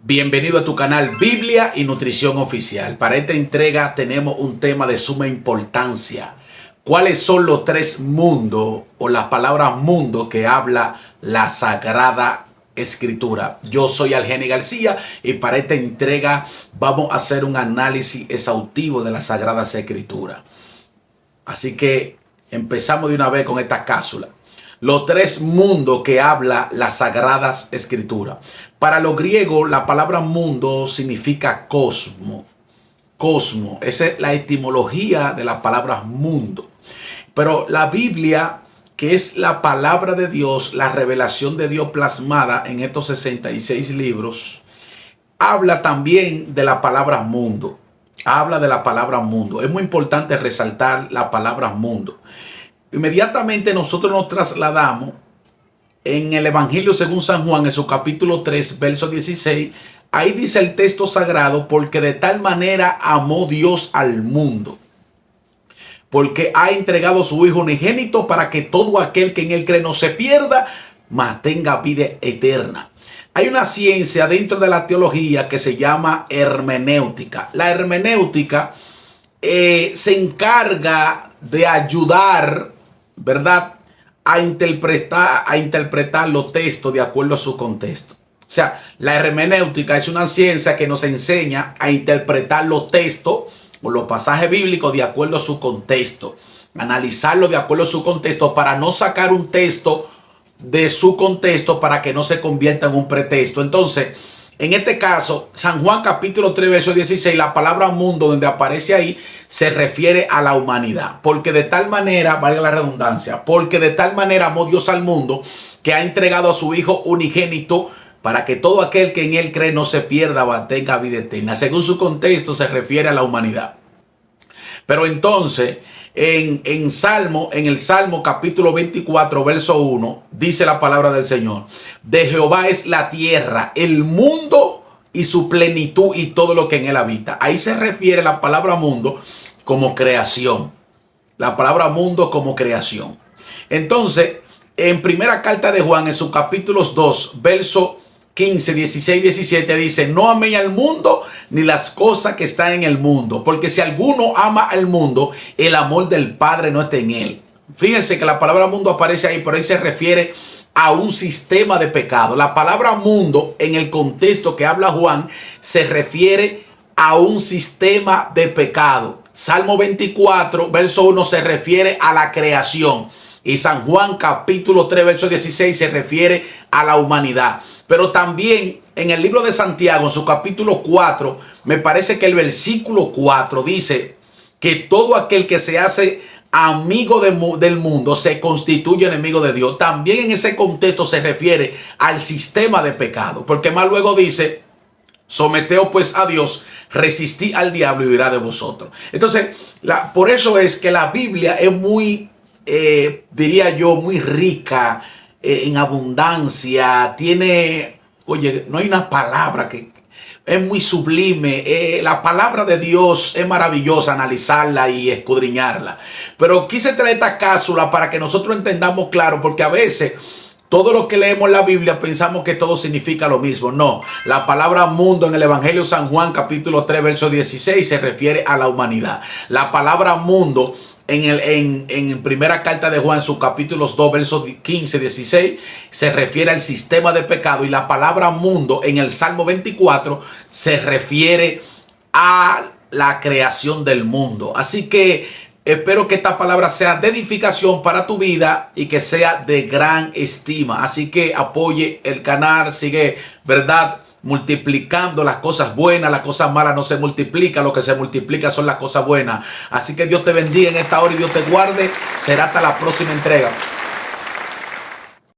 Bienvenido a tu canal Biblia y Nutrición Oficial. Para esta entrega tenemos un tema de suma importancia. ¿Cuáles son los tres mundos o las palabras mundo que habla la Sagrada Escritura? Yo soy Algeni García y para esta entrega vamos a hacer un análisis exhaustivo de las Sagradas Escrituras. Así que empezamos de una vez con esta cápsula. Los tres mundos que habla las Sagradas Escrituras. Para los griegos, la palabra mundo significa cosmo. Cosmo, esa es la etimología de la palabra mundo. Pero la Biblia, que es la palabra de Dios, la revelación de Dios plasmada en estos 66 libros, habla también de la palabra mundo. Habla de la palabra mundo. Es muy importante resaltar la palabra mundo. Inmediatamente nosotros nos trasladamos en el Evangelio según San Juan, en su capítulo 3, verso 16. Ahí dice el texto sagrado: porque de tal manera amó Dios al mundo, porque ha entregado a su Hijo unigénito para que todo aquel que en él cree no se pierda, mas tenga vida eterna. Hay una ciencia dentro de la teología que se llama hermenéutica. La hermenéutica se encarga de ayudar, ¿verdad?, a interpretar los textos de acuerdo a su contexto. O sea, la hermenéutica es una ciencia que nos enseña a interpretar los textos o los pasajes bíblicos de acuerdo a su contexto. Analizarlo de acuerdo a su contexto para no sacar un texto de su contexto para que no se convierta en un pretexto. Entonces, en este caso, San Juan capítulo 3, verso 16, la palabra mundo donde aparece ahí se refiere a la humanidad. Porque de tal manera, valga la redundancia, porque de tal manera amó Dios al mundo que ha entregado a su Hijo unigénito para que todo aquel que en él cree no se pierda, tenga vida eterna. Según su contexto se refiere a la humanidad. Pero entonces, en el Salmo capítulo 24, verso 1, dice la palabra del Señor: de Jehová es la tierra, el mundo y su plenitud y todo lo que en él habita. Ahí se refiere la palabra mundo como creación. La palabra mundo como creación. Entonces, en primera carta de Juan, en sus capítulos 2, verso 15, 16, 17 dice: no améis al mundo ni las cosas que están en el mundo, porque si alguno ama al mundo, el amor del Padre no está en él. Fíjense que la palabra mundo aparece ahí, pero ahí se refiere a un sistema de pecado. La palabra mundo, en el contexto que habla Juan, se refiere a un sistema de pecado. Salmo 24, verso 1 se refiere a la creación. Y San Juan capítulo 3, verso 16 se refiere a la humanidad. Pero también en el libro de Santiago, en su capítulo 4, me parece que el versículo 4 dice que todo aquel que se hace amigo del mundo se constituye enemigo de Dios. También en ese contexto se refiere al sistema de pecado. Porque más luego dice: someteos pues a Dios, resistid al diablo y huirá de vosotros. Entonces, por eso es que la Biblia es muy, diría yo, muy rica en abundancia. Tiene, oye, no hay una palabra que es muy sublime. La palabra de Dios es maravillosa analizarla y escudriñarla. Pero quise traer esta cápsula para que nosotros entendamos claro, porque a veces todo lo que leemos en la Biblia pensamos que todo significa lo mismo. No, la palabra mundo en el Evangelio de San Juan capítulo 3, verso 16 se refiere a la humanidad. La palabra mundo en primera carta de Juan, sus capítulos 2, versos 15, 16, se refiere al sistema de pecado. Y la palabra mundo en el Salmo 24 se refiere a la creación del mundo. Así que espero que esta palabra sea de edificación para tu vida y que sea de gran estima. Así que apoye el canal, sigue, ¿verdad?, multiplicando las cosas buenas. Las cosas malas no se multiplican, lo que se multiplica son las cosas buenas. Así que Dios te bendiga en esta hora y Dios te guarde. Será hasta la próxima entrega.